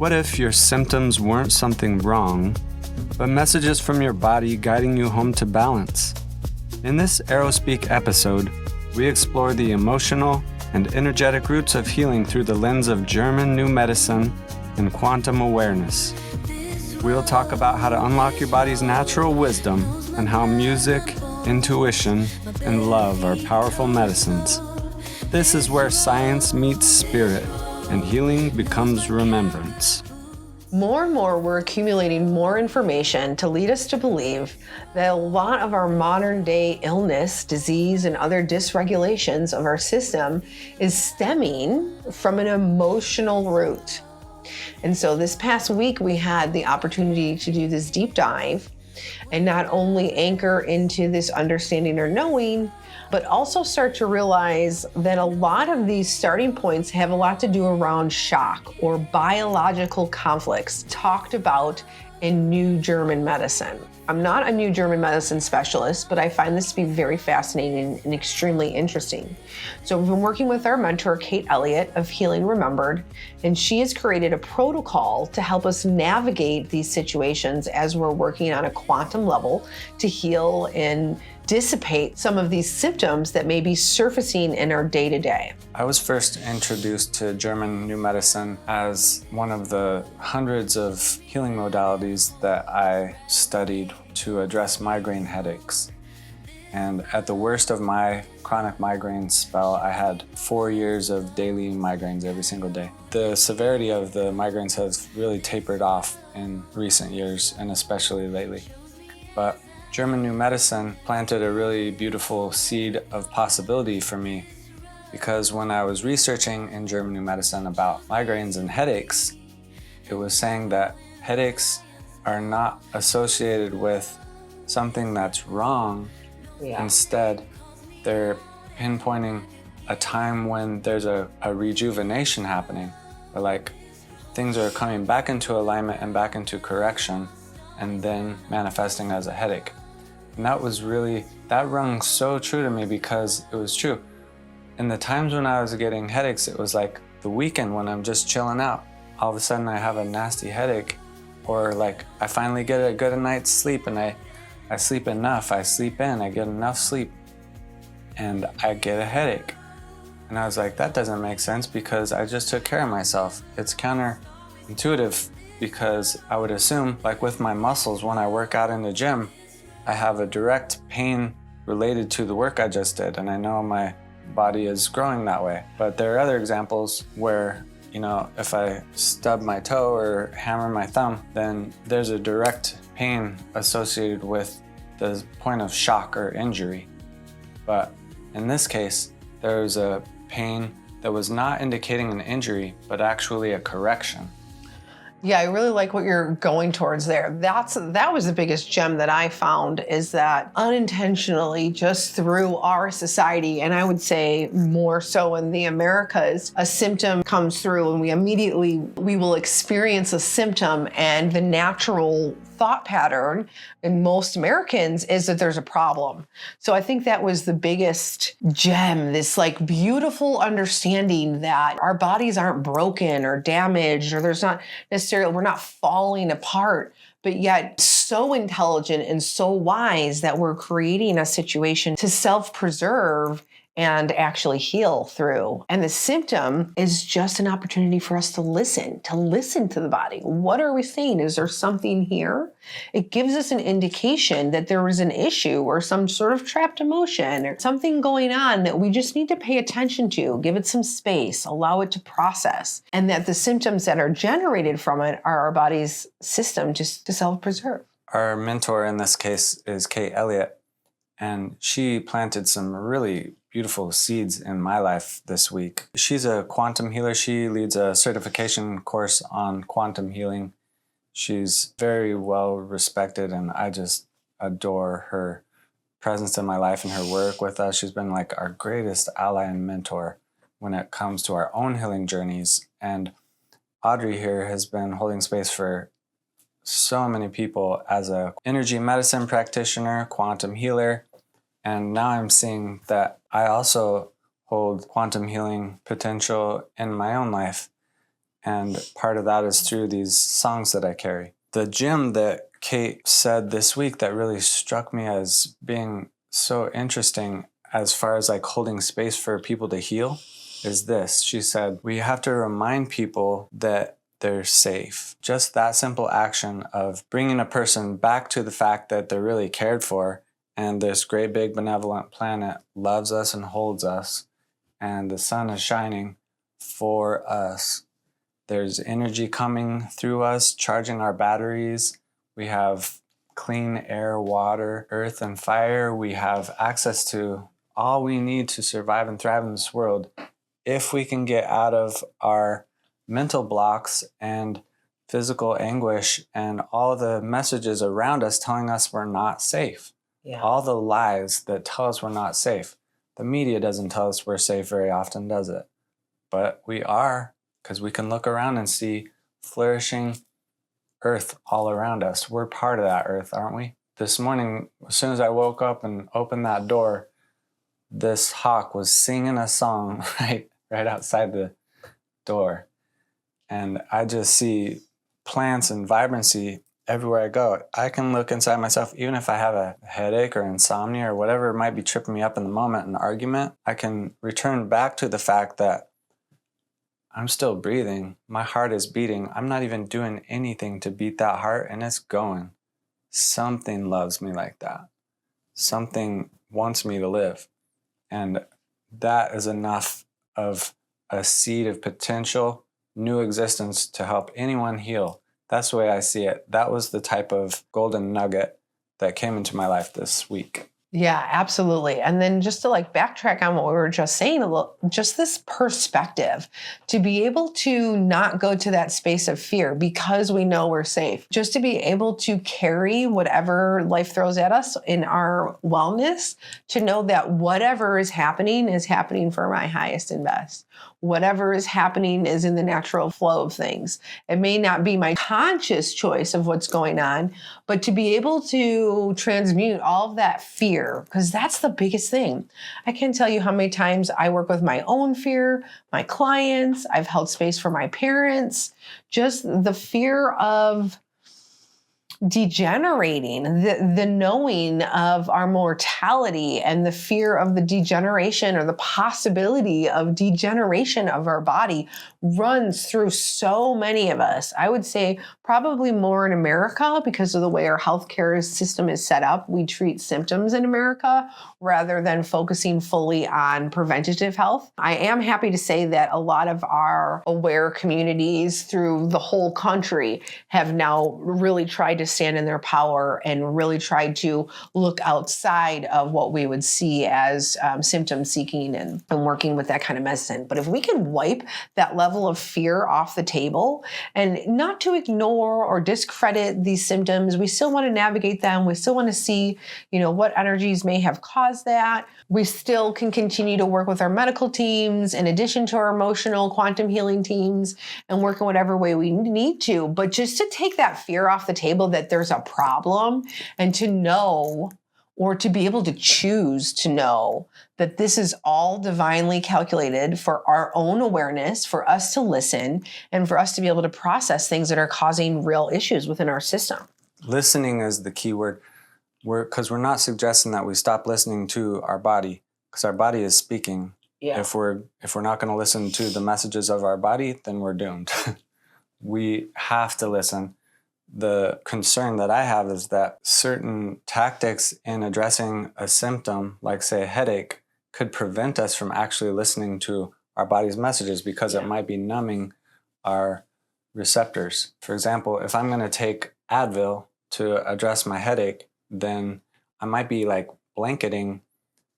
What if your symptoms weren't something wrong, but messages from your body guiding you home to balance? In this ArrowSpeak episode, we explore the emotional and energetic roots of healing through the lens of German new medicine and quantum awareness. We'll talk about how to unlock your body's natural wisdom and how music, intuition, and love are powerful medicines. This is where science meets spirit and healing becomes remembrance. More and more, we're accumulating more information to lead us to believe that a lot of our modern day illness, disease, and other dysregulations of our system is stemming from an emotional root. And so this past week, we had the opportunity to do this deep dive and not only anchor into this understanding or knowing, but also start to realize that a lot of these starting points have a lot to do around shock or biological conflicts talked about in New German medicine. I'm not a New German medicine specialist, but I find this to be very fascinating and extremely interesting. So we've been working with our mentor, Kate Elliott of Healing Remembered, and she has created a protocol to help us navigate these situations as we're working on a quantum level to heal and dissipate some of these symptoms that may be surfacing in our day-to-day. I was first introduced to German new medicine as one of the hundreds of healing modalities that I studied to address migraine headaches. And at the worst of my chronic migraine spell, I had 4 years of daily migraines every single day. The severity of the migraines has really tapered off in recent years, and especially lately. But German new medicine planted a really beautiful seed of possibility for me, because when I was researching in German new medicine about migraines and headaches, it was saying that headaches are not associated with something that's wrong. Instead, they're pinpointing a time when there's a rejuvenation happening, or like things are coming back into alignment and back into correction, and then manifesting as a headache. And that rung so true to me, because it was true. In the times when I was getting headaches, it was like the weekend when I'm just chilling out. All of a sudden I have a nasty headache, or like I finally get a good night's sleep and I sleep enough, I get enough sleep, and I get a headache. And I was like, that doesn't make sense, because I just took care of myself. It's counterintuitive, because I would assume, like with my muscles, when I work out in the gym, I have a direct pain related to the work I just did, and I know my body is growing that way. But there are other examples where, if I stub my toe or hammer my thumb, then there's a direct pain associated with the point of shock or injury. But in this case, there was a pain that was not indicating an injury, but actually a correction. Yeah, I really like what you're going towards there. That was the biggest gem that I found, is that unintentionally, just through our society, and I would say more so in the Americas, a symptom comes through and we will experience a symptom, and the natural thought pattern in most Americans is that there's a problem. So I think that was the biggest gem, this like beautiful understanding that our bodies aren't broken or damaged, or there's not necessarily, we're not falling apart, but yet so intelligent and so wise that we're creating a situation to self-preserve and actually heal through. And the symptom is just an opportunity for us to listen to the body. What are we saying? Is there something here? It gives us an indication that there is an issue or some sort of trapped emotion or something going on that we just need to pay attention to, give it some space, allow it to process, and that the symptoms that are generated from it are our body's system just to self-preserve. Our mentor in this case is Kate Elliott, and she planted some really beautiful seeds in my life this week. She's a quantum healer. She leads a certification course on quantum healing. She's very well respected, and I just adore her presence in my life and her work with us. She's been like our greatest ally and mentor when it comes to our own healing journeys. And Audrey here has been holding space for so many people as a energy medicine practitioner, quantum healer. And now I'm seeing that I also hold quantum healing potential in my own life. And part of that is through these songs that I carry. The gym that Kate said this week that really struck me as being so interesting as far as like holding space for people to heal is this. She said, we have to remind people that they're safe. Just that simple action of bringing a person back to the fact that they're really cared for, and this great big benevolent planet loves us and holds us, and the sun is shining for us. There's energy coming through us, charging our batteries. We have clean air, water, earth, and fire. We have access to all we need to survive and thrive in this world if we can get out of our mental blocks and physical anguish and all the messages around us telling us we're not safe. Yeah. All the lies that tell us we're not safe. The media doesn't tell us we're safe very often, does it? But we are, because we can look around and see flourishing earth all around us. We're part of that earth, aren't we? This morning, as soon as I woke up and opened that door, this hawk was singing a song right outside the door. And I just see plants and vibrancy everywhere I go. I can look inside myself, even if I have a headache or insomnia or whatever might be tripping me up in the moment, an argument, I can return back to the fact that I'm still breathing. My heart is beating. I'm not even doing anything to beat that heart, and it's going. Something loves me like that. Something wants me to live. And that is enough of a seed of potential new existence to help anyone heal. That's the way I see it. That was the type of golden nugget that came into my life this week. Yeah, absolutely. And then just to like backtrack on what we were just saying, just this perspective to be able to not go to that space of fear because we know we're safe, just to be able to carry whatever life throws at us in our wellness, to know that whatever is happening for my highest and best. Whatever is happening is in the natural flow of things. It may not be my conscious choice of what's going on, but to be able to transmute all of that fear, because that's the biggest thing. I can't tell you how many times I work with my own fear, my clients, I've held space for my parents, just the fear of degenerating, the knowing of our mortality and the fear of the degeneration or the possibility of degeneration of our body runs through so many of us. I would say probably more in America because of the way our healthcare system is set up. We treat symptoms in America rather than focusing fully on preventative health. I am happy to say that a lot of our aware communities through the whole country have now really tried to stand in their power and really tried to look outside of what we would see as symptom seeking and working with that kind of medicine. But if we can wipe that level of fear off the table and not to ignore or discredit these symptoms, we still want to navigate them. We still want to see, what energies may have caused that. We still can continue to work with our medical teams in addition to our emotional quantum healing teams and work in whatever way we need to. But just to take that fear off the table that there's a problem and to know or to be able to choose to know that this is all divinely calculated for our own awareness, for us to listen, and for us to be able to process things that are causing real issues within our system. Listening is the key word. Because we're not suggesting that we stop listening to our body, because our body is speaking. Yeah. If we're not going to listen to the messages of our body, then we're doomed. We have to listen. The concern that I have is that certain tactics in addressing a symptom, like say a headache, could prevent us from actually listening to our body's messages because it might be numbing our receptors. For example, if I'm going to take Advil to address my headache, then I might be like blanketing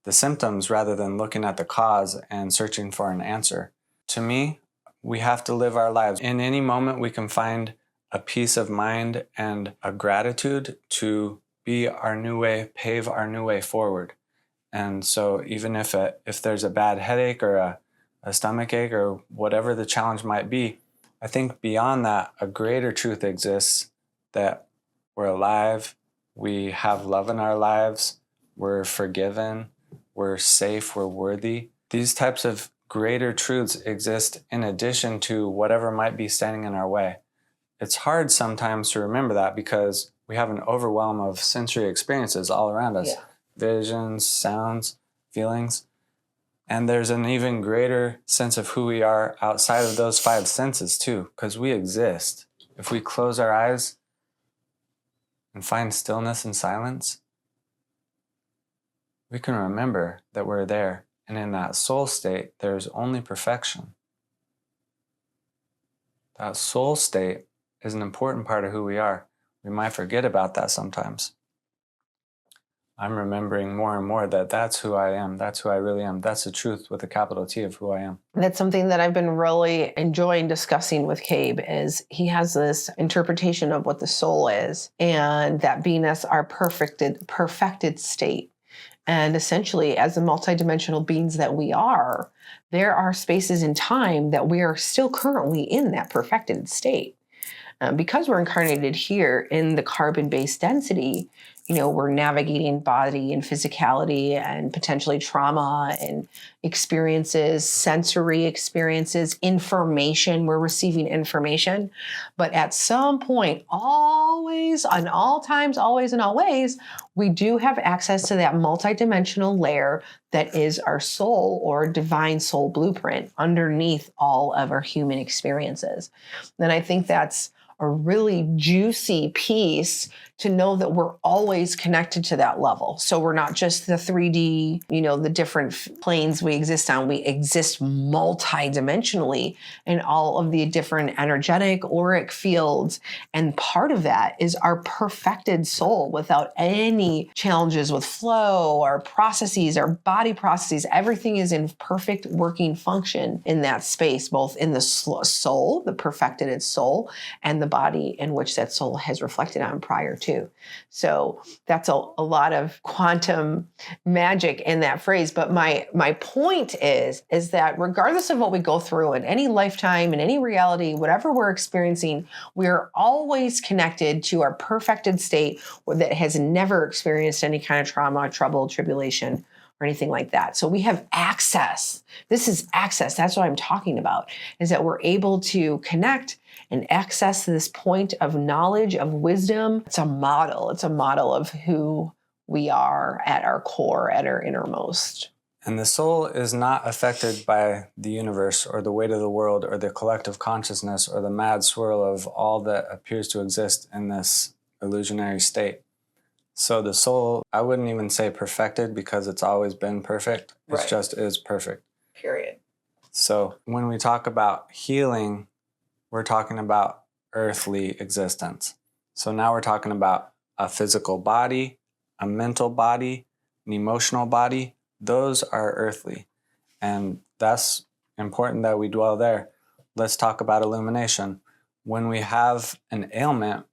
the symptoms rather than looking at the cause and searching for an answer. To me, we have to live our lives. In any moment, we can find a peace of mind and a gratitude to be our new way, pave our new way forward. And so even if there's a bad headache or a stomach ache or whatever the challenge might be, I think beyond that, a greater truth exists that we're alive, we have love in our lives, we're forgiven, we're safe, we're worthy. These types of greater truths exist in addition to whatever might be standing in our way. It's hard sometimes to remember that because we have an overwhelm of sensory experiences all around us. Yeah. Visions, sounds, feelings. And there's an even greater sense of who we are outside of those five senses too, because we exist. If we close our eyes and find stillness and silence, we can remember that we're there. And in that soul state, there's only perfection. That soul state is an important part of who we are. We might forget about that sometimes. I'm remembering more and more that that's who I am. That's who I really am. That's the truth with a capital T of who I am. That's something that I've been really enjoying discussing with Cabe is he has this interpretation of what the soul is and that beingness, our perfected state. And essentially, as the multidimensional beings that we are, there are spaces in time that we are still currently in that perfected state. Because we're incarnated here in the carbon-based density, we're navigating body and physicality and potentially trauma and experiences, sensory experiences, information. We're receiving information. But at some point, always, on all times, always and always, we do have access to that multidimensional layer that is our soul or divine soul blueprint underneath all of our human experiences. And I think that's a really juicy piece to know that we're always connected to that level. So we're not just the 3D, the different planes we exist on. We exist multidimensionally in all of the different energetic, auric fields. And part of that is our perfected soul without any challenges with flow, our processes, our body processes. Everything is in perfect working function in that space, both in the soul, the perfected soul, and the body in which that soul has reflected on prior to. So that's a lot of quantum magic in that phrase. But my point is that regardless of what we go through in any lifetime, in any reality, whatever we're experiencing, we're always connected to our perfected state that has never experienced any kind of trauma, trouble, tribulation, or anything like that. So we have access. This is access. That's what I'm talking about, is that we're able to connect and access this point of knowledge, of wisdom. It's a model. It's a model of who we are at our core, at our innermost. And the soul is not affected by the universe or the weight of the world or the collective consciousness or the mad swirl of all that appears to exist in this illusionary state. So the soul, I wouldn't even say perfected because it's always been perfect. It Right. just is perfect. Period. So when we talk about healing, we're talking about earthly existence. So now we're talking about a physical body, a mental body, an emotional body. Those are earthly. And that's important that we dwell there. Let's talk about illumination. When we have an ailment,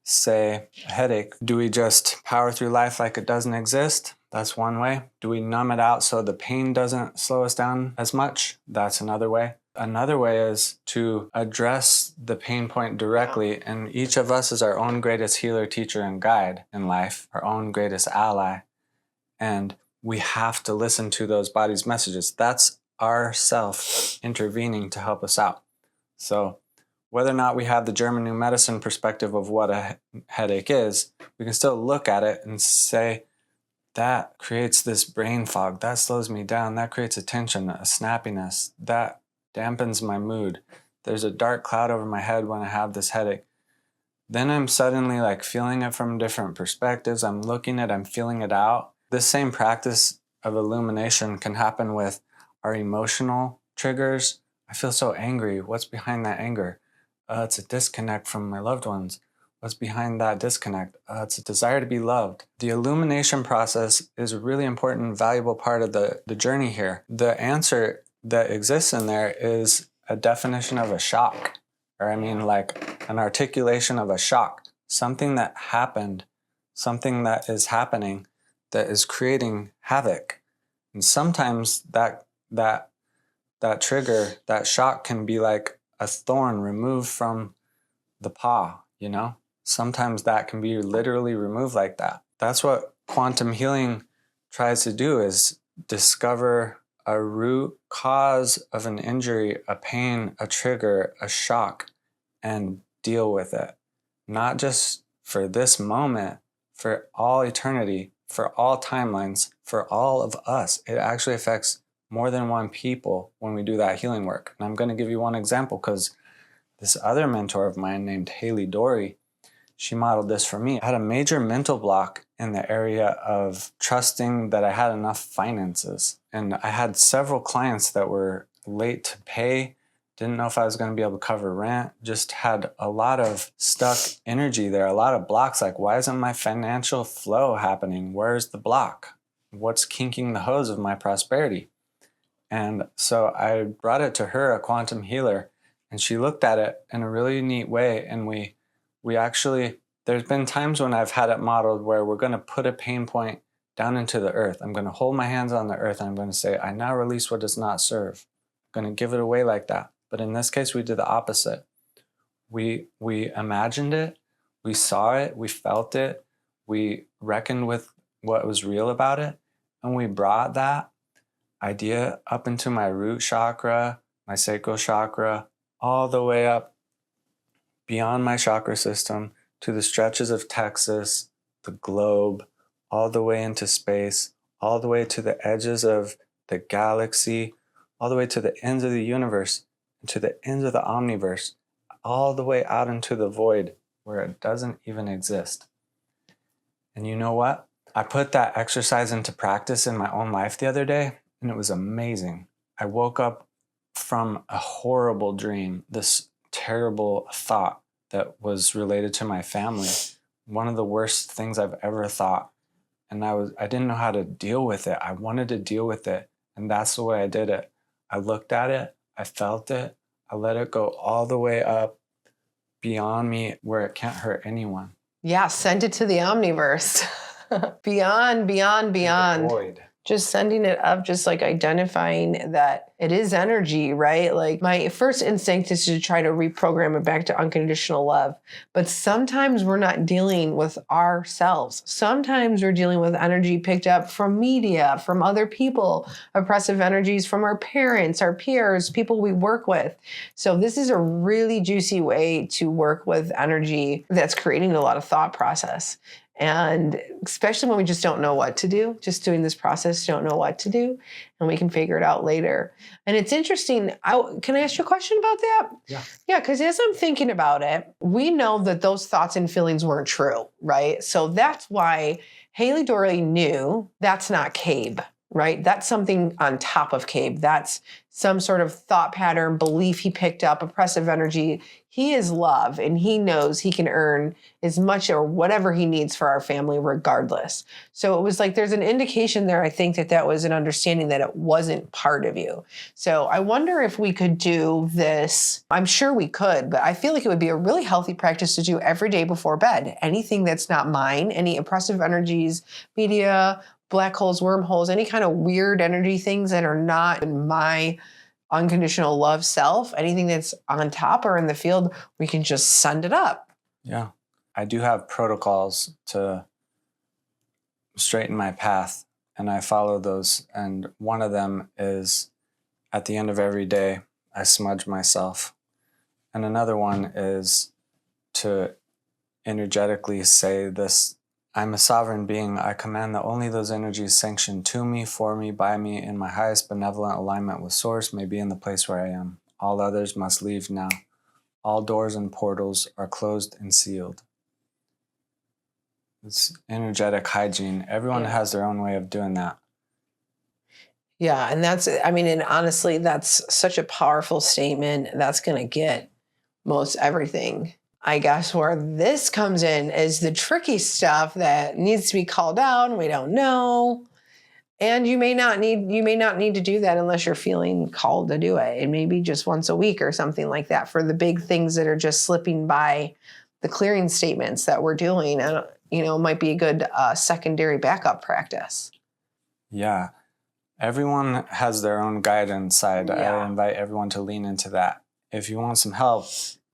say a headache, do we just power through life like it doesn't exist? That's one way. Do we numb it out so the pain doesn't slow us down as much? That's another way. Another way is to address the pain point directly, and each of us is our own greatest healer, teacher, and guide in life, our own greatest ally. And we have to listen to those bodies' messages. That's our self intervening to help us out. So whether or not we have the German new medicine perspective of what a headache is, we can still look at it and say, that creates this brain fog, that slows me down, that creates a tension, a snappiness, that dampens my mood. There's a dark cloud over my head when I have this headache. Then I'm suddenly like feeling it from different perspectives. I'm feeling it out. This same practice of illumination can happen with our emotional triggers. I feel so angry. What's behind that anger? It's a disconnect from my loved ones. What's behind that disconnect? It's a desire to be loved. The illumination process is a really important and valuable part of the journey here. The answer that exists in there is a definition of a shock, or like an articulation of a shock. Something that happened, something that is happening that is creating havoc. And sometimes that trigger, that shock can be like a thorn removed from the paw, Sometimes that can be literally removed like that. That's what quantum healing tries to do, is discover a root cause of an injury, a pain, a trigger, a shock, and deal with it. Not just for this moment, for all eternity, for all timelines, for all of us. It actually affects more than one people when we do that healing work. And I'm going to give you one example because this other mentor of mine named Haley Dory, she modeled this for me. I had a major mental block in the area of trusting that I had enough finances. And I had several clients that were late to pay, didn't know if I was going to be able to cover rent, just had a lot of stuck energy there, a lot of blocks. Like, why isn't my financial flow happening? Where's the block? What's kinking the hose of my prosperity? And so I brought it to her, a quantum healer, and she looked at it in a really neat way. And we actually, there's been times when I've had it modeled where we're going to put a pain point down into the earth. I'm going to hold my hands on the earth and I'm going to say, I now release what does not serve. I'm going to give it away like that. But in this case, we did the opposite. We imagined it, we saw it, we felt it, we reckoned with what was real about it, and we brought that idea up into my root chakra, my sacral chakra, all the way up beyond my chakra system to the stretches of Texas, the globe, all the way into space, all the way to the edges of the galaxy, all the way to the ends of the universe, to the ends of the omniverse, all the way out into the void where it doesn't even exist. And you know what? I put that exercise into practice in my own life the other day, and it was amazing. I woke up from a horrible dream, this terrible thought that was related to my family, one of the worst things I've ever thought. And I didn't know how to deal with it. I wanted to deal with it, and that's the way I did it. I looked at it, I felt it, I let it go all the way up beyond me where it can't hurt anyone. Yeah, send it to the omniverse. Beyond. The void. Just sending it up, just like identifying that it is energy, right? Like my first instinct is to try to reprogram it back to unconditional love. But sometimes we're not dealing with ourselves. Sometimes we're dealing with energy picked up from media, from other people, oppressive energies from our parents, our peers, people we work with. So this is a really juicy way to work with energy that's creating a lot of thought process. And especially when we just don't know what to do, just doing this process, don't know what to do, and we can figure it out later. And it's interesting. Can I ask you a question about that? Yeah. Yeah, because as I'm thinking about it, we know that those thoughts and feelings weren't true, right? So that's why Haley Dory knew that's not Cabe, right? That's something on top of Cabe. That's some sort of thought pattern, belief he picked up, oppressive energy. He is love, and he knows he can earn as much or whatever he needs for our family regardless. So it was like there's an indication there, I think, that was an understanding that it wasn't part of you. So I wonder if we could do this. I'm sure we could, but I feel like it would be a really healthy practice to do every day before bed. Anything that's not mine, any oppressive energies, media, black holes, wormholes, any kind of weird energy things that are not in my unconditional love self, anything that's on top or in the field, we can just send it up. Yeah. I do have protocols to straighten my path, and I follow those. And one of them is at the end of every day, I smudge myself. And another one is to energetically say this: I'm a sovereign being. I command that only those energies sanctioned to me, for me, by me, in my highest benevolent alignment with Source may be in the place where I am. All others must leave now. All doors and portals are closed and sealed. It's energetic hygiene. Everyone has their own way of doing that. Yeah, and and honestly, that's such a powerful statement. That's going to get most everything. I guess where this comes in is the tricky stuff that needs to be called out and we don't know. And you may not need to do that unless you're feeling called to do it. It may be just once a week or something like that for the big things that are just slipping by, the clearing statements that we're doing. And might be a good secondary backup practice. Yeah. Everyone has their own guide inside. Yeah. I invite everyone to lean into that. If you want some help,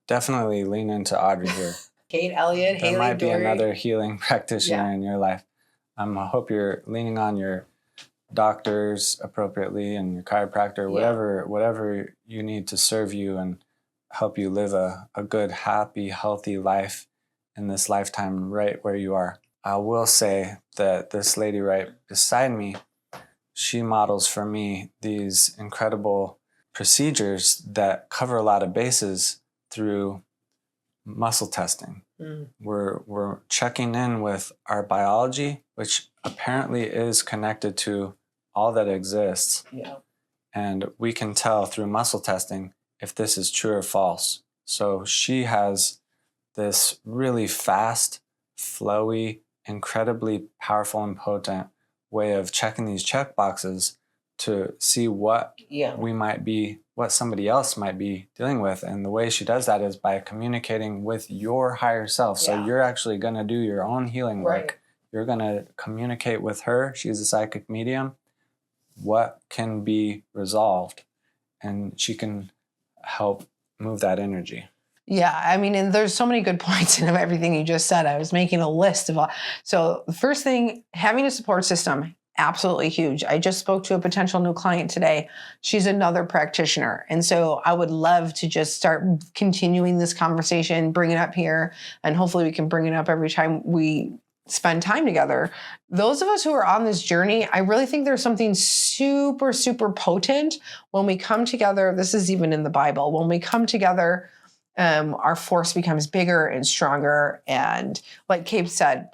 definitely lean into Audrey here. Kate Elliott, There Haley might be Dory. another healing practitioner in your life. I hope you're leaning on your doctors appropriately and your chiropractor, whatever you need to serve you and help you live a good, happy, healthy life in this lifetime right where you are. I will say that this lady right beside me, she models for me these incredible procedures that cover a lot of bases through muscle testing. We're checking in with our biology, which apparently is connected to all that exists. Yeah. And we can tell through muscle testing if this is true or false. So she has this really fast, flowy, incredibly powerful and potent way of checking these check boxes to see what what somebody else might be dealing with. And the way she does that is by communicating with your higher self. So you're actually going to do your own healing work. Right. You're going to communicate with her. She's a psychic medium. What can be resolved? And she can help move that energy. Yeah, I mean, and there's so many good points in everything you just said. I was making a list of all. So the first thing, having a support system, absolutely huge. I just spoke to a potential new client today. She's another practitioner. And so I would love to just start continuing this conversation, bring it up here, and hopefully we can bring it up every time we spend time together. Those of us who are on this journey, I really think there's something super, super potent when we come together. This is even in the Bible. When we come together, our force becomes bigger and stronger. And like Kate said,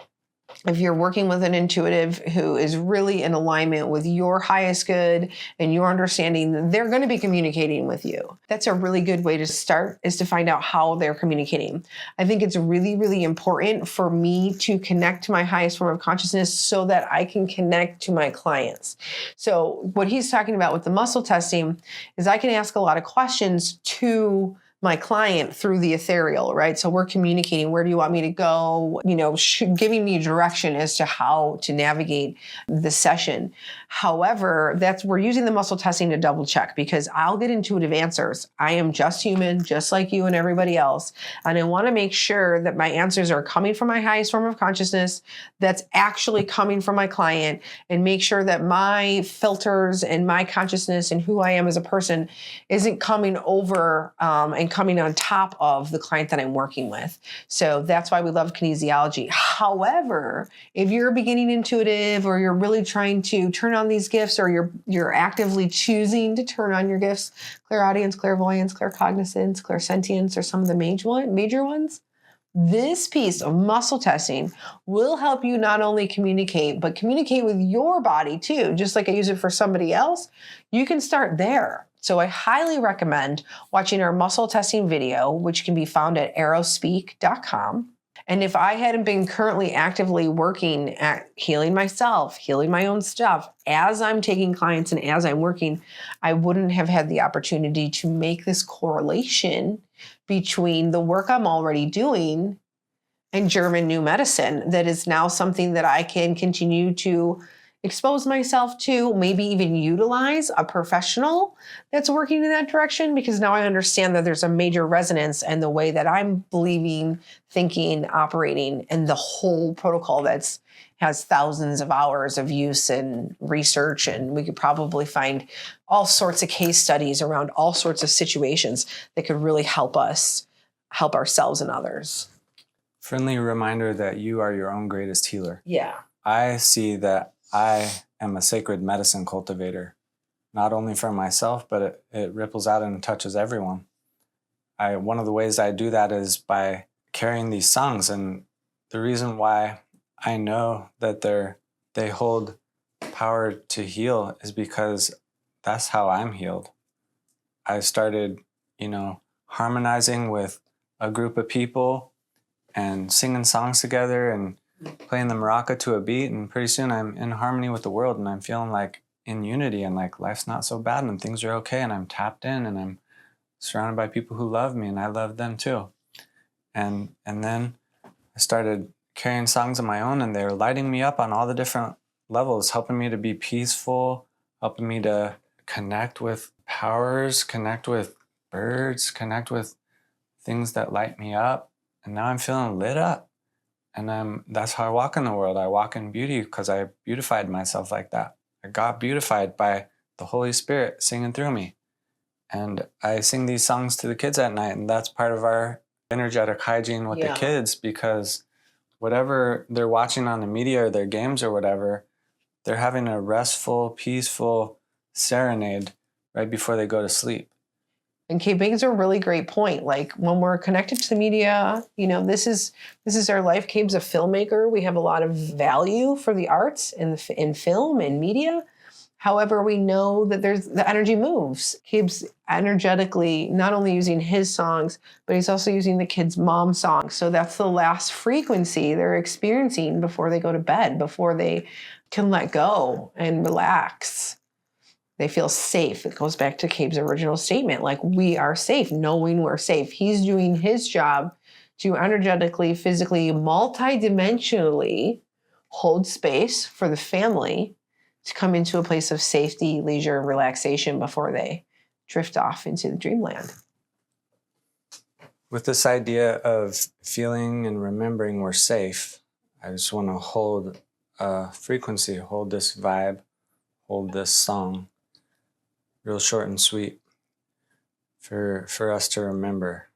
if you're working with an intuitive who is really in alignment with your highest good and your understanding, they're going to be communicating with you. That's a really good way to start, is to find out how they're communicating. I think it's really, really important for me to connect to my highest form of consciousness so that I can connect to my clients. So what he's talking about with the muscle testing is I can ask a lot of questions to my client through the ethereal, right? So we're communicating, where do you want me to go? Giving me direction as to how to navigate the session. However, we're using the muscle testing to double check, because I'll get intuitive answers. I am just human, just like you and everybody else. And I want to make sure that my answers are coming from my highest form of consciousness, that's actually coming from my client, and make sure that my filters and my consciousness and who I am as a person isn't coming over and coming on top of the client that I'm working with. So that's why we love kinesiology. However, if you're a beginning intuitive, or you're really trying to turn on these gifts, or you're actively choosing to turn on your gifts, clairaudience, clairvoyance, claircognizance, clairsentience are some of the major ones. This piece of muscle testing will help you not only communicate, but communicate with your body too. Just like I use it for somebody else, you can start there. So I highly recommend watching our muscle testing video, which can be found at ArrowSpeak.com. And if I hadn't been currently actively working at healing myself, healing my own stuff, as I'm taking clients and as I'm working, I wouldn't have had the opportunity to make this correlation between the work I'm already doing and German new medicine. That is now something that I can continue to expose myself to, maybe even utilize a professional that's working in that direction, because now I understand that there's a major resonance in the way that I'm believing, thinking, operating, and the whole protocol has thousands of hours of use and research. And we could probably find all sorts of case studies around all sorts of situations that could really help us help ourselves and others. Friendly reminder that you are your own greatest healer. Yeah. I see that I am a sacred medicine cultivator, not only for myself, but it ripples out and touches everyone. One of the ways I do that is by carrying these songs. And the reason why I know that they hold power to heal is because that's how I'm healed. I started, harmonizing with a group of people and singing songs together and playing the maraca to a beat, and pretty soon I'm in harmony with the world, and I'm feeling like in unity, and like life's not so bad and things are okay, and I'm tapped in, and I'm surrounded by people who love me, and I love them too. And then I started carrying songs of my own, and they were lighting me up on all the different levels, helping me to be peaceful, helping me to connect with powers, connect with birds, connect with things that light me up. And now I'm feeling lit up. And that's how I walk in the world. I walk in beauty because I beautified myself like that. I got beautified by the Holy Spirit singing through me. And I sing these songs to the kids at night, and that's part of our energetic hygiene with the kids, because whatever they're watching on the media or their games or whatever, they're having a restful, peaceful serenade right before they go to sleep. And Kate brings a really great point. Like when we're connected to the media, this is our life. Cabe's a filmmaker. We have a lot of value for the arts in film and media. However, we know that the energy moves. Cabe's energetically not only using his songs, but he's also using the kids' mom songs. So that's the last frequency they're experiencing before they go to bed, before they can let go and relax. They feel safe. It goes back to Cabe's original statement, like we are safe, knowing we're safe. He's doing his job to energetically, physically, multidimensionally hold space for the family to come into a place of safety, leisure, relaxation before they drift off into the dreamland. With this idea of feeling and remembering we're safe, I just want to hold a frequency, hold this vibe, hold this song, real short and sweet, for us to remember.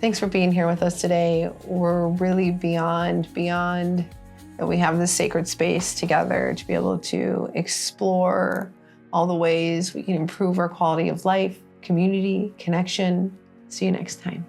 Thanks for being here with us today. We're really beyond that we have this sacred space together to be able to explore all the ways we can improve our quality of life, community, connection. See you next time.